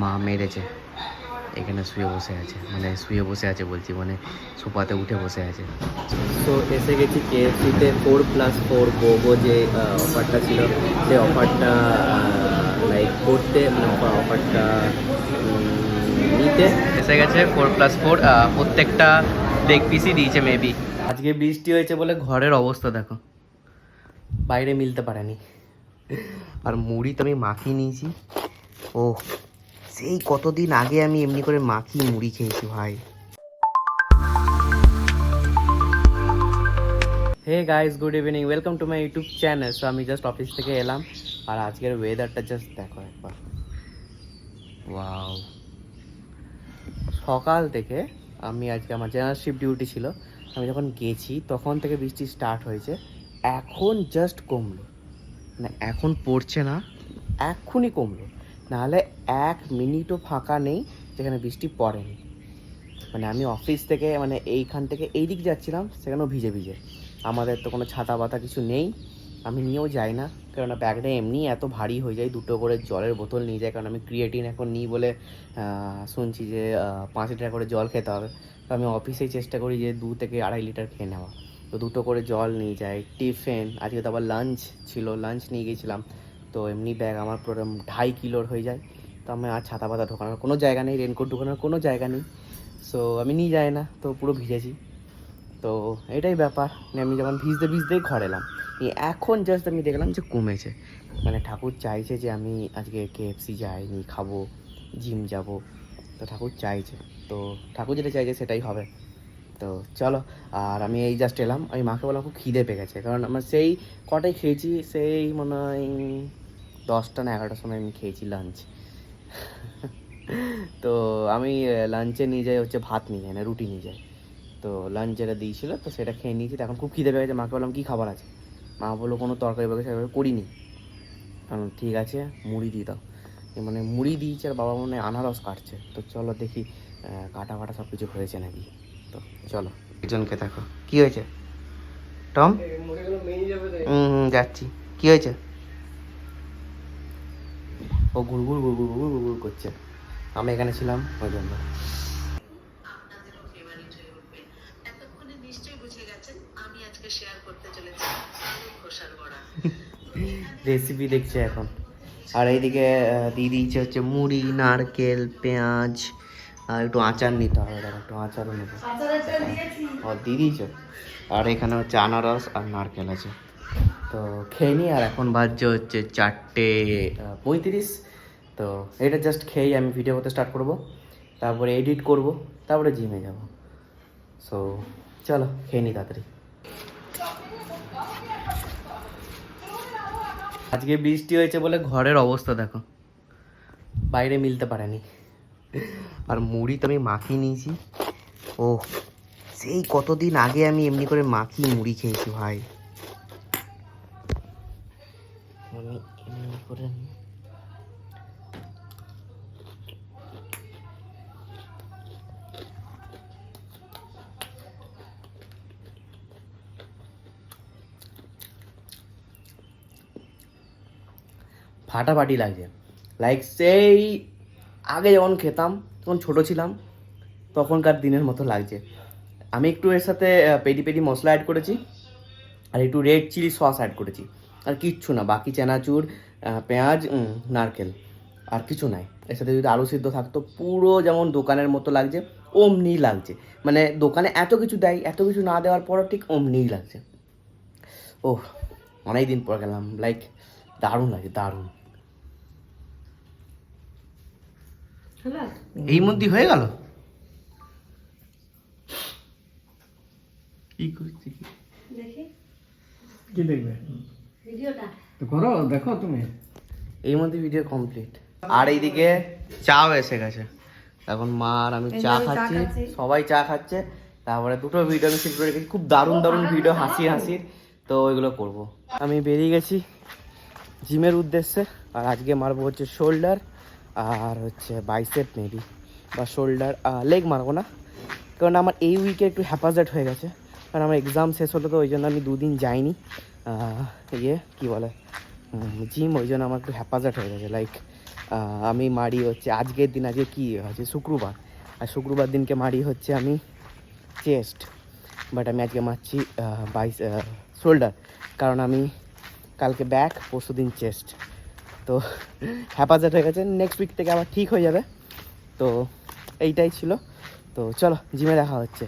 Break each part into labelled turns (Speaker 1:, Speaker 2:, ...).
Speaker 1: মা মেরেছে, এখানে শুয়ে বসে আছে, মানে শুয়ে বসে আছে বলছি, মানে সোফাতে উঠে বসে আছে। তো এসে গেছি কেএফসিতে 4+4 বোগো যে অফারটা ছিল, সেই অফারটা লাইক করতে, মানে অফারটা নিতে এসে গেছে। 4+4 প্রত্যেকটা লেগ পিসই দিয়েছে মেবি। আজকে বৃষ্টি হয়েছে বলে ঘরের অবস্থা দেখো, বাইরে মিলতে পারেনি। আর মুড়ি তো আমি মাখিয়ে নিয়েছি। ও সেই কতদিন আগে আমি এমনি করে মাখিয়ে মুড়ি খেয়েছি ভাই। Hey guys, good evening, welcome to my YouTube channel. So আমি জাস্ট অফিস থেকে এলাম, আর আজকের ওয়েদারটা জাস্ট দেখো একবার, ওয়াও। সকাল থেকে আমি আজকে আমার জেনারেল শিফট ডিউটি ছিল, আমি যখন গেছি তখন থেকে বৃষ্টি স্টার্ট হয়েছে, এখন জাস্ট কমলো, না এখন পড়ছে না, এক্ষুনি কমলো, নাহলে 1 মিনিটও ফাঁকা নেই যেখানে বৃষ্টি পড়েনি। মানে আমি অফিস থেকে মানে এইখান থেকে এই দিক যাচ্ছিলাম, সেখানেও ভিজে ভিজে। আমাদের তো কোনো ছাতা বাতা কিছু নেই, আমি নিয়েও যাই না, কারণ ব্যাগটা এমনি এত ভারী হয়ে যায়। 2টো করে জলের বোতল নিয়ে যাই, কারণ আমি ক্রিয়েটিন এখন নিই বলে শুনছি যে 5 লিটার করে জল খেতে হবে। তো আমি অফিসেই চেষ্টা করি যে 2 থেকে 2.5 লিটার খেয়ে নেওয়া। তো 2টো করে জল নিয়ে যাই, টিফিন, আজকে তো আবার লাঞ্চ ছিল, লাঞ্চ নিয়ে গেছিলাম। তো এমনি ব্যাগ আমার পুরো 2.5 কিলোর হয়ে যায়। তো আমি আর ছাতা পাতা ঢোকানোর কোনো জায়গা নেই, রেনকোট ঢোকানোর কোনো জায়গা নেই। সো আমি নিয়ে যাই না, তো পুরো ভিজেছি। তো এটাই ব্যাপার, আমি যখন ভিজতে ভিজতেই ঘর এলাম, এখন জাস্ট আমি দেখলাম যে কমেছে। মানে ঠাকুর চাইছে যে আমি আজকে কেএফসি যাইনি, খাবো, জিম যাব, তো ঠাকুর চাইছে, তো ঠাকুর যেটা চাইছে সেটাই হবে। তো চলো, আর আমি এই জাস্ট এলাম, আমি মাকে বললাম খুব খিদে পেয়ে গেছে, কারণ আমার সেই কটাই খেয়েছি, সেই মনে হয় 10টা না 11টার সময় আমি খেয়েছি লাঞ্চ। তো আমি লাঞ্চে নিয়ে যাই হচ্ছে ভাত নিয়ে যাই না, রুটি নিয়ে যাই। তো লাঞ্চ যেটা দিয়েছিলো তো সেটা খেয়ে নিয়েছি, এখন খুব খিদে পেয়ে গেছে। মাকে বললাম কী খাবার আছে, মা বললো কোনো তরকারি বাকি সেভাবে করিনি। কারণ ঠিক আছে মুড়ি দিয়ে দাও, মানে মুড়ি দিয়েছে, আর বাবা মনে হয় আনারস কাটছে। তো চলো দেখি কাটা কাটা সব কিছু হয়েছে নাকি। তো চলো, একজনকে দেখো কী হয়েছে, টম যাচ্ছি, কী হয়েছে? ও ঘুরঘুর ঘুরঘুর ঘুরঘুর ঘুরঘুর করছে, আমি এখানে ছিলাম ওই জন্য। রেসিপি দেখছে এখন। আর এইদিকে দিয়ে দিয়েছে হচ্ছে মুড়ি, নারকেল, পেঁয়াজ, আর একটু আচার নিতে হবে, একটু আচারও নেবো, দিয়ে দিয়েছে। আর এখানে হচ্ছে আনারস আর নারকেল আছে। তো খেয়ে নিই, আর এখন বাজছে হচ্ছে 4:35। তো এটা জাস্ট খেয়েই আমি ভিডিও করতে স্টার্ট করব, তারপরে এডিট করব, তারপরে জিমে যাব। সো চলো খেয়ে নিই তাড়াতাড়ি। আজকে বৃষ্টি হয়েছে বলে ঘরের অবস্থা দেখো, বাইরে মিলতে পারেনি। আর মুড়ি তো আমি মাখিয়ে নিয়েছি। ও সেই কতদিন আগে আমি এমনি করে মাখিয়ে মুড়ি খেয়েছি ভাই। আমি এমনি করে ফাটাফাটি লাগছে, লাইক সেই আগে যখন খেতাম, তখন ছোটো ছিলাম, তখনকার দিনের মতো লাগছে। আমি একটু এর সাথে পেরি পেরি মশলা অ্যাড করেছি, আর একটু রেড চিলি সস অ্যাড করেছি, আর কিচ্ছু না। বাকি চানাচুর, পেঁয়াজ, নারকেল, আর কিছু নাই। এর সাথে যদি আলু সিদ্ধ থাকতো, পুরো যেমন দোকানের মতো লাগছে, অমনি লাগছে। মানে দোকানে এত কিছু দেয়, এত কিছু না দেওয়ার পরও ঠিক অমনিই লাগছে। ওহ, অনেক দিন পর গেলাম, লাইক দারুণ লাগছে, দারুণ। এই মধ্যে হয়ে গেল, কি করছি
Speaker 2: কি দেখবে ভিডিওটা করো, দেখো তুমি।
Speaker 1: এই মধ্যে ভিডিও কমপ্লিট। আর এইদিকে চাও এসে গেছে, এখন মা আর আমি চা খাচ্ছি, সবাই চা খাচ্ছে। তারপরে 2টো ভিডিও আমি শুট করে রেখেছি, খুব দারুণ দারুণ ভিডিও, হাসির হাসির। তো ওইগুলো করব। আমি বেরিয়ে গেছি জিমের উদ্দেশ্যে, আর আজকে মারবো হচ্ছে শোল্ডার আর হচ্ছে বাইসেপ মেবি, বা শোল্ডার, লেগ মারবো না, কারণ আমার এই উইকে একটু হ্যাপাজার্ট হয়ে গেছে। কারণ আমার এক্সাম শেষ হলো, তো ওই জন্য আমি 2 দিন যাইনি কী বলে জিম, ওই জন্য আমার একটু হ্যাপাজার্ট হয়ে গেছে। লাইক আমি মারি হচ্ছে আজকের দিন, আজকে কী আছে শুক্রবার, আর শুক্রবার দিনকে মারি হচ্ছে আমি চেস্ট, বাট আমি আজকে মারছি শোল্ডার, কারণ আমি কালকে ব্যাক, পরশু দিন চেস্ট। তো হ্যাপাজার্ট হয়ে গেছে, নেক্সট উইক থেকে আবার ঠিক হয়ে যাবে। তো এইটাই ছিল। তো চলো জিমে দেখা হচ্ছে।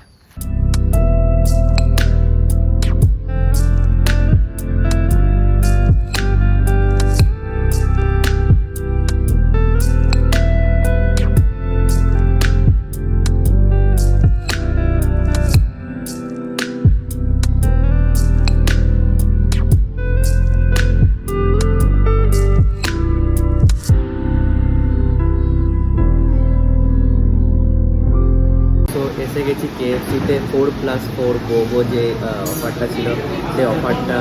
Speaker 1: তো এসে গেছি KFC-তে 4+4 বোবো যে অফারটা ছিল, সেই অফারটা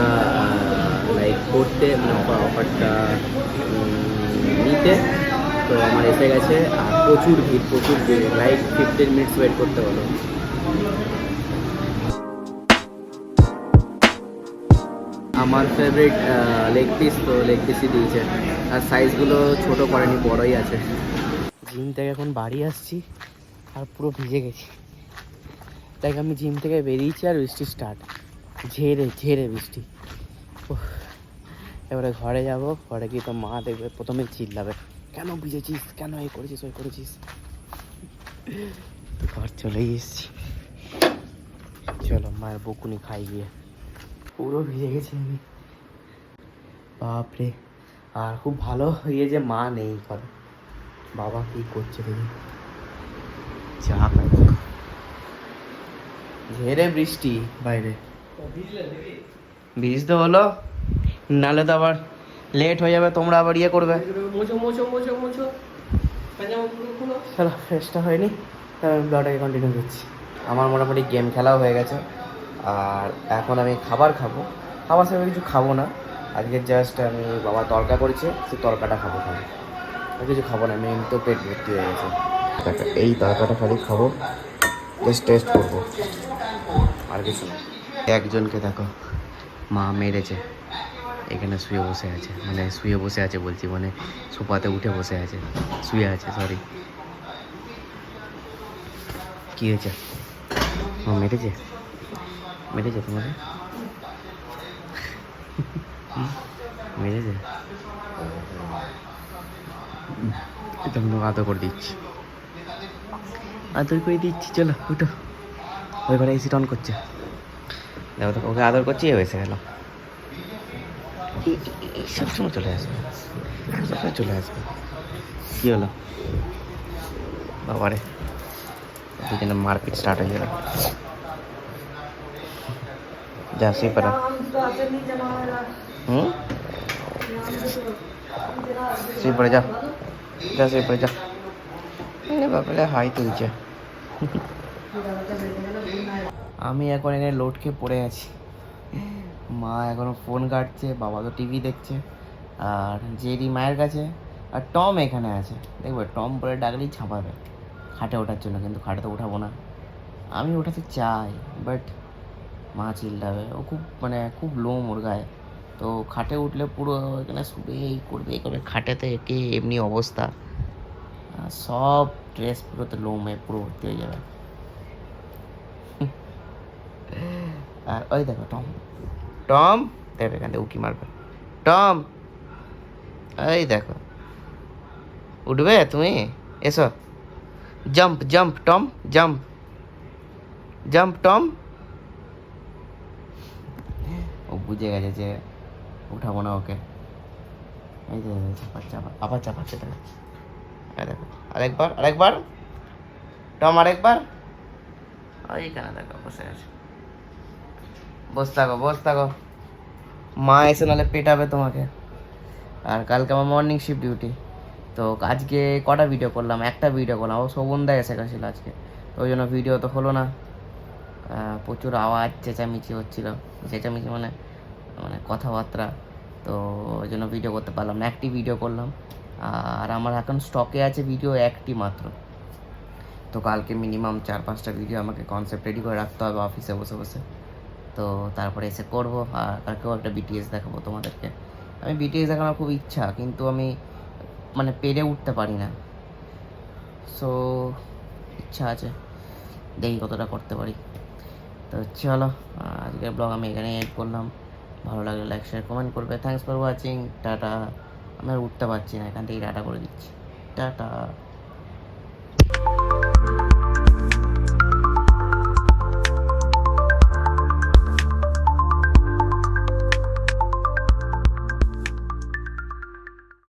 Speaker 1: লাইক করতে, মানে অফারটা নিতে। তো আমার এসে গেছে, আর প্রচুর ভিড়, লাইক 15 মিনিটস ওয়েট করতে হলো। আমার ফেভারিট লেগ পিস, তো লেগ পিসই দিয়েছে, আর সাইজগুলো ছোটো করেনি, বড়ই আছে। জিম থেকে এখন বাড়ি আসছি আর পুরো ভিজে গেছি। লাইক আমি জিম থেকে বেরিয়েছি আর বৃষ্টি স্টার্ট, ঝেড়ে বৃষ্টি। এবারে ঘরে যাব, ঘরে গিয়ে তো মা দেখবে, প্রথমে চিল্লাবে, কেন ভিজেছিস, কেন এই করেছিস ওই করেছিস। তো ঘর চলেই এসেছি, চলো মায়ের বকুনি খাই গিয়ে। পুরো ভিজে গেছি আমি, বাপরে। আর খুব ভালো ইয়ে যে মা নেই ঘরে, বাবা কি করছে দেখি, চা খাই। ঝেড়ে বৃষ্টি বাইরে, ভিজতে হলো, নাহলে তো আবার লেট হয়ে যাবে, তোমরা আবার ইয়ে করবে। চলো ফ্রেশটা হয়নি, ব্লগটাকে কন্টিনিউ করছি। আমার মোটামুটি গেম খেলাও হয়ে গেছে, আর এখন আমি খাবার খাবো। খাবার সেভাবে কিছু খাবো না আজকে, জাস্ট আমি বাবা তরকা করেছে, সেই তরকাটা খাবো খালি, আর কিছু খাবো না। মেন তো পেট ভর্তি হয়ে গেছে, এই তরকাটা খালি খাবো, জাস্ট টেস্ট করবো, আর কিছু না। একজনকে দেখো মা মেরেছে, এখানে শুয়ে বসে আছে বলছি, মানে সোফাতে উঠে বসে আছে, শুয়ে আছে, সরি। কী হয়েছে, মা মেরেছে তোমাকে, মেরেছে, তুমি আদর করে দিচ্ছি, চলো উঠো। ওই ঘরে এসি অন করছে, দেখো তো ওকে আদর করছি, এসে গেল। সবসময় চলে আসবে, কী হলো বাবারে, দুজনে মারপিট স্টার্ট হয়ে গেল। যা শুয়ে পড়া, শুয়ে পড়ে যা, শুয়ে পড়ে যা। বাবারে হাই তুলছে। আমি এখন এখানে লোড খেয়ে পড়ে আছি, মা এখনো ফোন ঘাঁটছে, বাবা তো টিভি দেখছে, আর জেরি মায়ের কাছে, আর টম এখানে আছে। দেখবে টম বলে ডাকলেই ছাপাবে খাটে ওঠার জন্য, কিন্তু খাটে তো উঠাবো না, আমি ওঠাতে চাই, বাট মা চিল্লাবে। ও খুব লোম ওর গায়ে, তো খাটে উঠলে পুরো এখানে শুবে, এই করবে খাটেতে, একে এমনি অবস্থা, সব ড্রেস পুরোতে লোমে পুরো ভর্তি হয়ে যাবে। আর ওই দেখো টম দেখবে এখান থেকে উকি মারবে, টম এই দেখো উঠবে তুমি, এসো, জাম্প টম, জাম্প টম। ও বুঝে গেছে যে উঠাবো না ওকে, এই যে আবার চাপাচ্ছে, দেখো আরেকবার টম, আরেকবার, এইখানে দেখো বসে আছে, বস থাকো, মা এসে নাহলে পেটাবে তোমাকে। আর কালকে আমার মর্নিং শিফট ডিউটি, তো আজকে কটা ভিডিও করলাম, একটা ভিডিও করলাম, ও শোভনদা এসে গেছিলো আজকে, তো ওই জন্য ভিডিও তো হলো না। প্রচুর আওয়াজ চেঁচামেচি হচ্ছিল, চেঁচামেচি মানে কথাবার্তা, তো ওই জন্য ভিডিও করতে পারলাম না, একটি ভিডিও করলাম। আর আমার এখন স্টকে আছে ভিডিও একটি মাত্র, তো কালকে মিনিমাম 4-5টা ভিডিও আমাকে কনসেপ্ট রেডি করে রাখতে হবে অফিসে বসে, তো তারপরে এসে করবো। আর কালকেও একটা BTS দেখাবো তোমাদেরকে। আমি BTS দেখানোর খুব ইচ্ছা, কিন্তু আমি মানে পেরে উঠতে পারি না। সো ইচ্ছা আছে, দেখি কতটা করতে পারি। তো চলো, আজকের ব্লগ আমি এখানে এড করলাম। ভালো লাগলে লাইক শেয়ার কমেন্ট করবে। Thanks for watching. টাটা। আমি আর উঠতে পারছি না, এখান থেকে টাটা করে দিচ্ছি। টাটা।